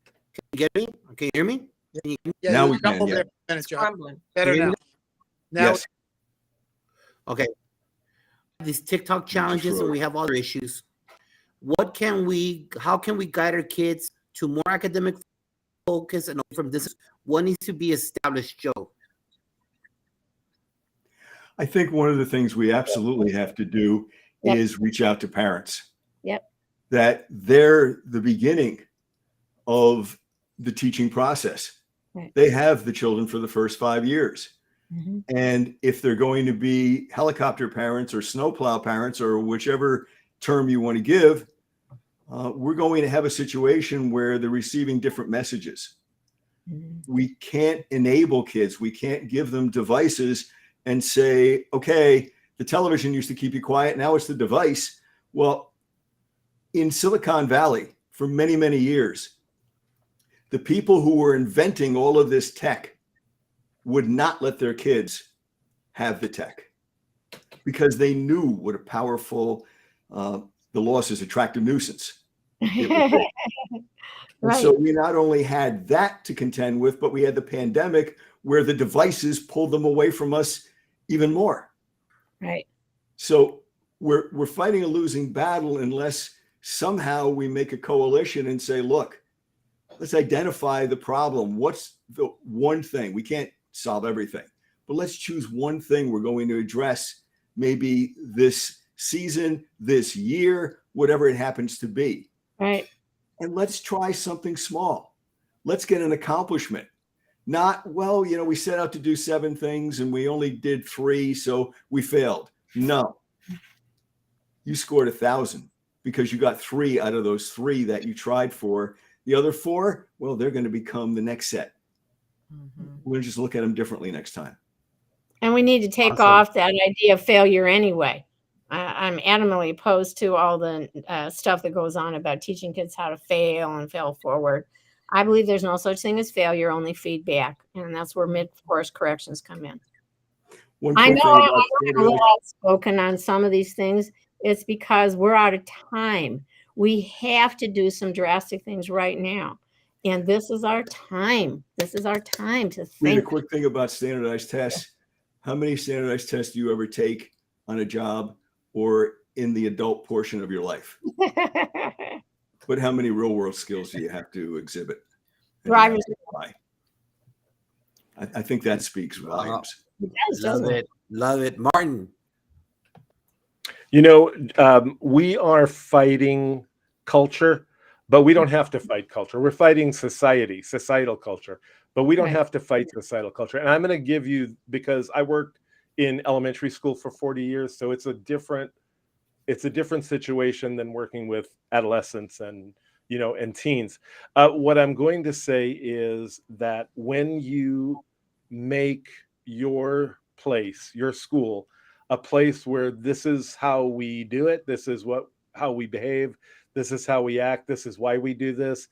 Can you get me? Can you hear me? Can you- Yeah, Now you we jump can, over yeah. there for a minute, John. Crumbling. Better Can you now. hear Now, Yes. Okay. These TikTok challenges and we have other issues. How can we guide our kids to more academic focus and from this? What needs to be established, Joe? I think one of the things we absolutely have to do Yep. is reach out to parents. Yep. That they're the beginning of the teaching process. Right. They have the children for the first 5 years. Mhm. And if they're going to be helicopter parents or snowplow parents or whichever term you want to give, we're going to have a situation where they're receiving different messages. Mhm. We can't enable kids. We can't give them devices and say, okay, the television used to keep you quiet. Now it's the device. Well, in Silicon Valley for many, many years, the people who were inventing all of this tech would not let their kids have the tech because they knew what a powerful, the loss is attractive nuisance. It would be. And Right. so we not only had that to contend with, but we had the pandemic where the devices pulled them away from us even more. Right. So we're fighting a losing battle unless somehow we make a coalition and say, look, let's identify the problem. What's the one thing? We can't solve everything, but let's choose one thing we're going to address maybe this season, this year, whatever it happens to be. Right. And let's try something small. Let's get an accomplishment. Not, well, we set out to do 7 things and we only did 3, so we failed. No. You scored 1,000 because you got 3 out of those 3 that you tried for. The other 4, well, they're going to become the next set. We're going to just look at them differently next time. And we need to take Awesome. off that idea of failure anyway. I'm adamantly opposed to all the stuff that goes on about teaching kids how to fail and fail forward. I believe there's no such thing as failure, only feedback. And that's where mid-course corrections come in. One I quick know thing I'm about a little outspoken on some of these things. It's because we're out of time. We have to do some drastic things right now. And this is our time. This is our time to Read a think. quick thing about standardized tests. How many standardized tests do you ever take on a job or in the adult portion of your life? But how many real world skills do you have to exhibit? And you have Drivers. to apply? I think that speaks volumes. It does, Love doesn't it? it. Love it. Martin. We are fighting culture, but we don't have to fight culture. We're fighting societal culture, but we don't Right. have to fight societal culture. And I'm going to give you, because I worked in elementary school for 40 years, so it's a different situation than working with adolescents and teens. What I'm going to say is that when you make your place, your school, a place where this is how we do it, this is how we behave, this is how we act, this is why we do this,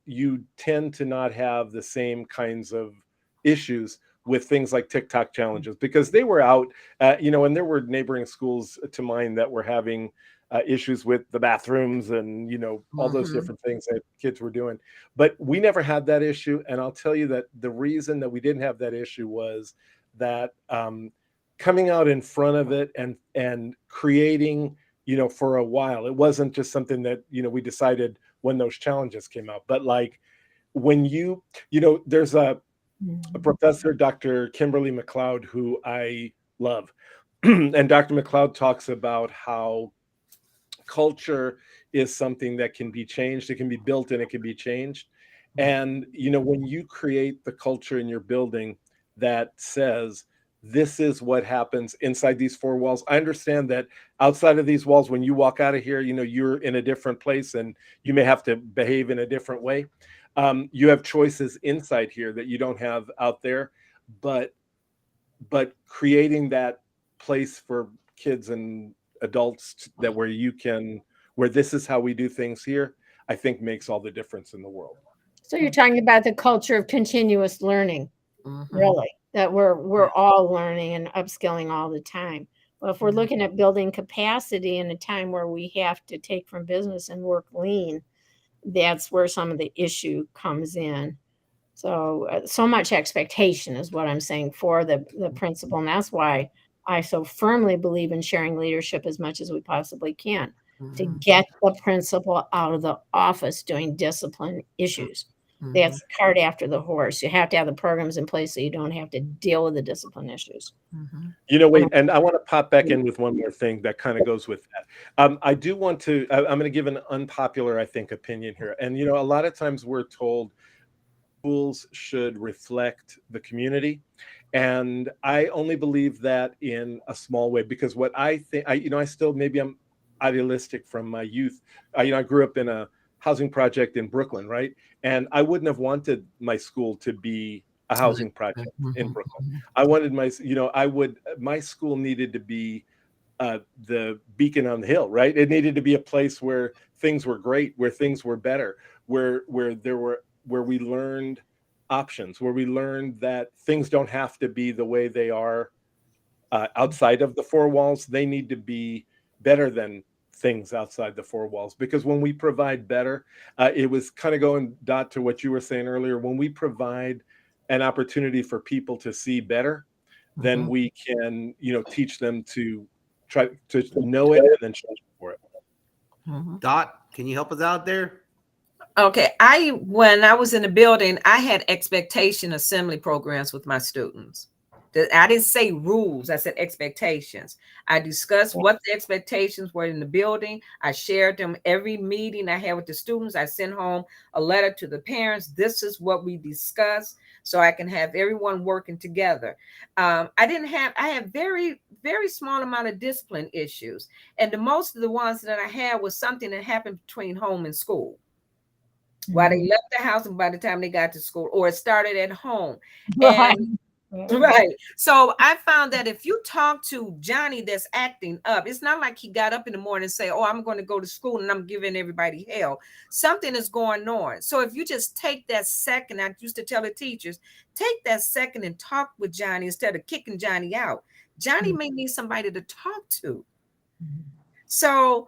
you tend to not have the same kinds of issues with things like TikTok challenges, because they were out, and there were neighboring schools to mine that were having issues with the bathrooms and, all those different things that kids were doing. But we never had that issue. And I'll tell you that the reason that we didn't have that issue was that coming out in front of it and creating, for a while, it wasn't just something that, we decided when those challenges came out. But like when there's a professor, Dr. Kimberly McLeod, who I love. And Dr. McLeod talks about how culture is something that can be changed. It can be built and it can be changed. And, when you create the culture in your building that says this is what happens inside these four walls. I understand that outside of these walls, when you walk out of here, you know, you're in a different place and you may have to behave in a different way. You have choices inside here that you don't have out there, but creating that place for kids and adults that where this is how we do things here, I think makes all the difference in the world. So you're talking about the culture of continuous learning, really, that we're all learning and upskilling all the time. Well, if we're looking at building capacity in a time where we have to take from business and work lean, that's where some of the issue comes in. So, so much expectation is what I'm saying for the principal. And that's why I so firmly believe in sharing leadership as much as we possibly can to get the principal out of the office doing discipline issues. That's the cart after the horse. You have to have the programs in place so you don't have to deal with the discipline issues. You know, wait, and I want to pop back in with one more thing that kind of goes with that. I do want to, I'm going to give an unpopular, I think, opinion here. And, you know, a lot of times we're told schools should reflect the community. And I only believe that in a small way, because what I think, I still, maybe I'm idealistic from my youth. I grew up in a housing project in Brooklyn, right? And I wouldn't have wanted my school to be a housing project in Brooklyn. I wanted my school needed to be the beacon on the hill, right? It needed to be a place where things were great, where things were better, where we learned options, where we learned that things don't have to be the way they are outside of the four walls. They need to be better than things outside the four walls, because when we provide better, it was kind of going, Dot, to what you were saying earlier. When we provide an opportunity for people to see better, then we can, teach them to try to know it and then change for it. Dot, can you help us out there? Okay, when I was in the building, I had expectation assembly programs with my students. I didn't say rules, I said expectations. I discussed what the expectations were in the building. I shared them every meeting I had with the students. I sent home a letter to the parents. This is what we discussed, so I can have everyone working together. I had very, very small amount of discipline issues. And most of the ones that I had was something that happened between home and school. While they left the house and by the time they got to school, or it started at home. Right. So I found that if you talk to Johnny that's acting up, it's not like he got up in the morning and say, oh, I'm going to go to school and I'm giving everybody hell. Something is going on. So if you just take that second, I used to tell the teachers, take that second and talk with Johnny instead of kicking Johnny out. Johnny may need somebody to talk to. So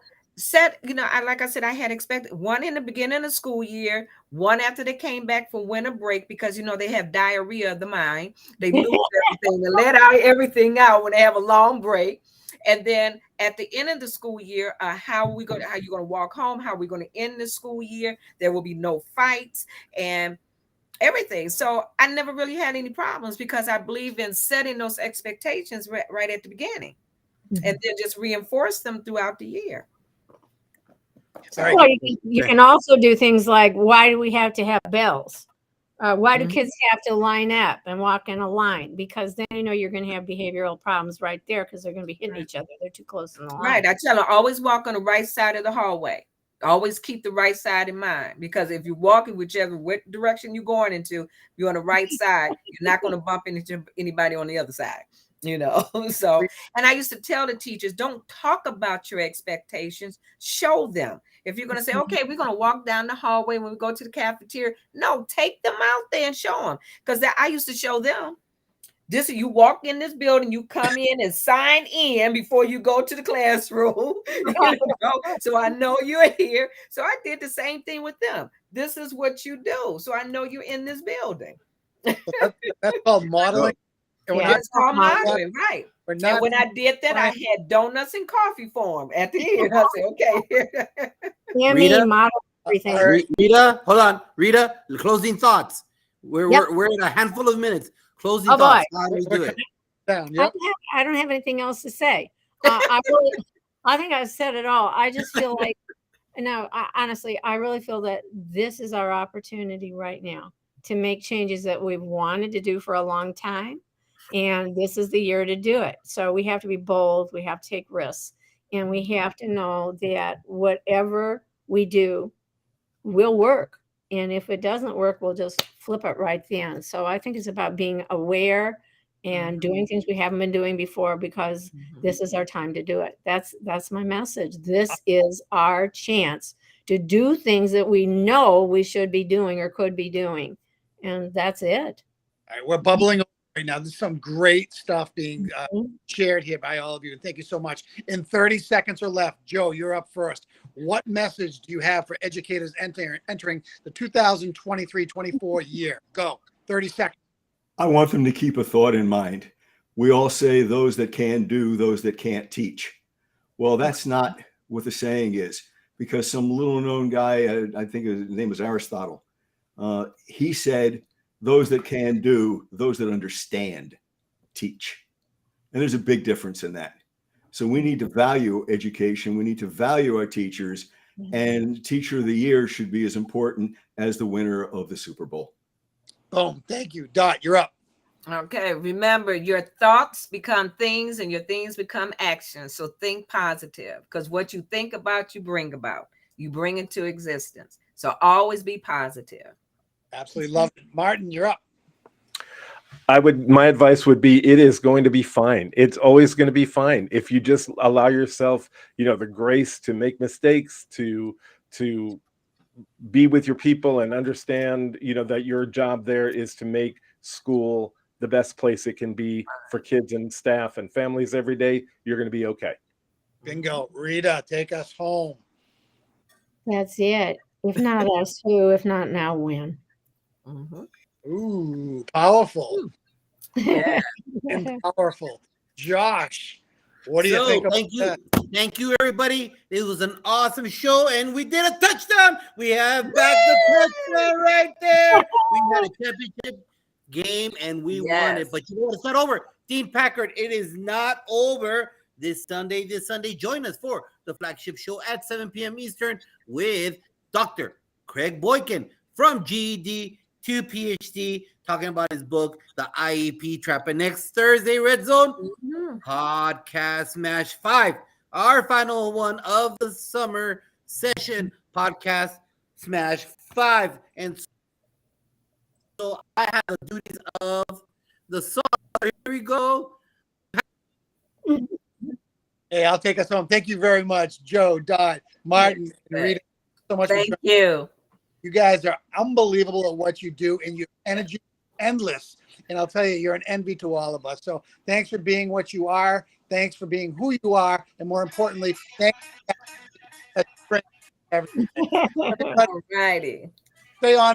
like I said, I had expected one in the beginning of the school year, one after they came back from winter break, because they have diarrhea of the mind. They lose everything and let out everything out when they have a long break. And then at the end of the school year, how you're going to walk home, how we're going to end the school year. There will be no fights and everything. So I never really had any problems, because I believe in setting those expectations right at the beginning and then just reinforce them throughout the year. Well, you can also do things like, why do we have to have bells? Why do kids have to line up and walk in a line? Because then you're going to have behavioral problems right there, because they're going to be hitting each other. They're too close in the line. Right. I tell them, always walk on the right side of the hallway. Always keep the right side in mind, because if you're walking whichever direction you're going into, you're on the right side. You're not going to bump into anybody on the other side. So, and I used to tell the teachers, don't talk about your expectations, show them. If you're going to say, okay, we're going to walk down the hallway when we go to the cafeteria, no, take them out there and show them. Because I used to show them, you walk in this building, you come in and sign in before you go to the classroom. So I know you're here. So I did the same thing with them. This is what you do. So I know you're in this building. That's called modeling. Yeah, it's called modeling, right? And when I did that, I had donuts and coffee for them at the end. I said, okay. Rita, model everything. Rita, hold on. Rita, closing thoughts. We're in a handful of minutes. Closing thoughts. How do we do it? I don't have anything else to say. I think I've said it all. I just feel like, honestly, I really feel that this is our opportunity right now to make changes that we've wanted to do for a long time. And this is the year to do it. So we have to be bold. We have to take risks. And we have to know that whatever we do will work. And if it doesn't work, we'll just flip it right then. So I think it's about being aware and doing things we haven't been doing before, because this is our time to do it. That's my message. This is our chance to do things that we know we should be doing or could be doing. And that's it. All right, we're bubbling over right now. There's some great stuff being shared here by all of you. And thank you so much. In 30 seconds or left, Joe, you're up first. What message do you have for educators entering the 2023-24 year? Go. 30 seconds. I want them to keep a thought in mind. We all say those that can do, those that can't teach. Well, that's not what the saying is, because some little known guy, I think his name was Aristotle, he said, those that can do, those that understand, teach. And there's a big difference in that. So we need to value education. We need to value our teachers, and Teacher of the Year should be as important as the winner of the Super Bowl. Boom. Thank you. Dot, you're up. Okay, remember, your thoughts become things and your things become actions. So think positive, because what you think about, you bring about. You bring into existence. So always be positive. Absolutely love it. Martin, you're up. My advice would be, it is going to be fine. It's always going to be fine. If you just allow yourself, the grace to make mistakes, to be with your people and understand, that your job there is to make school the best place it can be for kids and staff and families every day, you're going to be okay. Bingo. Rita, take us home. That's it. If not us, who? If not now, when? Ooh, powerful. Yeah. And powerful. Josh, what do you think about that? Thank you, everybody. It was an awesome show, and we did a touchdown. We have back the touchdown right there. We had a championship game, and we won it. But you know what? It's not over. Team Packard, it is not over. This Sunday, join us for the flagship show at 7 p.m. Eastern with Dr. Craig Boykin from GED to PhD, talking about his book, The IEP Trap. And next Thursday, Red Zone, Podcast Smash 5, our final one of the summer session, Podcast Smash 5. And so I have the duties of the song. Here we go. Hey, I'll take us home. Thank you very much, Joe, Dot, Martin, and Rita. So much. Thank you. You guys are unbelievable at what you do, and your energy is endless. And I'll tell you, you're an envy to all of us. So thanks for being what you are. Thanks for being who you are. And more importantly, thanks for everything. All righty. Stay on.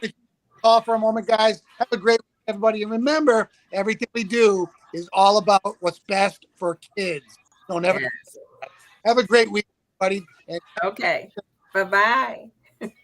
Call for a moment, guys. Have a great week, everybody. And remember, everything we do is all about what's best for kids. Don't ever. Have a great week, everybody. And Okay. Bye-bye.